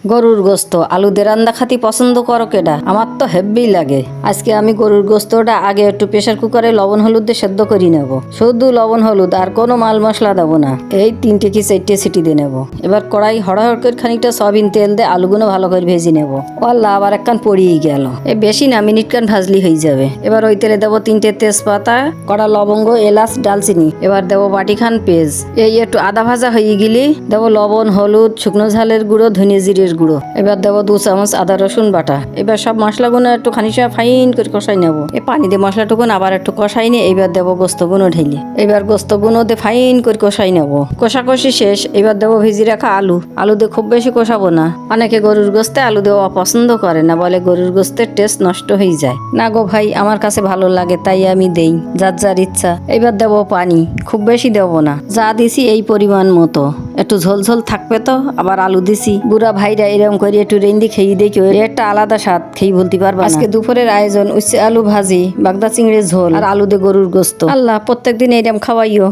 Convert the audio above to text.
গরুর গোস্ত আলু দিয়ে রান্না খাতি পছন্দ করো কেডা? আমার তো হেব্বি লাগে। আজকে আমি গরুর গোস্তটা আগে একটু প্রেসার কুকারে লবণ হলুদ দিয়ে সেদ্ধ করে নেব। শুধু লবণ হলুদ আর কোনো মাল মশলা দেবো না। এই 3 কি 4 সিটি দিয়ে নেব। এবার কড়াই হড়াহড় করে খানিকটা সয়াবিন তেল দিয়ে আলুগুলো ভালো করে ভেজে নেব। আল্লাহ, আবার একখান পড়িয়ে গেল। এই বেশি না, মিনিট খান ভাজলি হয়ে যাবে। এবার ওই তেলে দেবো 3টে তেজপাতা, কড়া লবঙ্গ, এলাচ, ডালচিনি। এবার দেবো বাটিখান পেঁয়াজ। এই একটু আদা ভাজা হয়ে গেলি দেবো লবণ, হলুদ, শুকনো ঝালের গুঁড়ো, ধনিয়া জিরের গুঁড়ো। এবার দেবো 2 চামচ আদা রসুন বাটা। এবার সব মশলাগুলো একটু খানিকটা ফাইন করে কষাই নেবো। এই পানি দিয়ে মশলাটুকুন আবার একটু কষাই নিয়ে এবার দেবো গোস্তগুলো ঢেলে। এবার গোস্তগুলো দিয়ে ফাইন করে কষাই নেবো। কষাকষি শেষ। এবার দেবো ভেজে রাখা আলু দিয়ে খুব বেশি কষাবো না। অনেকে গরুর গোস্তে আলু দেওয়া পছন্দ করে না, বলে গরুর গোস্তের টেস্ট নষ্ট হয়ে যায়। না গো ভাই, আমার কাছে ভালো লাগে তাই আমি দেই, যার যার ইচ্ছা। এবার দেবো পানি, খুব বেশি দেবো না, যা দিছি এই পরিমাণ মতো। একটু ঝোল ঝোল থাকবে তো, আবার আলু দিছি। বুড়া ভাইরা এরকম করে একটু রেন্দি খেয়ে দেখি, একটা আলাদা স্বাদ, খেয়ে বলতে পারবা না। আজকে দুপুরের আয়োজন উচ্ছে আলু ভাজি, বাগদা চিংড়ির ঝোল আর আলু দিয়ে গরুর গোস্ত। আল্লাহ, প্রত্যেকদিন এরকম খাওয়াইও।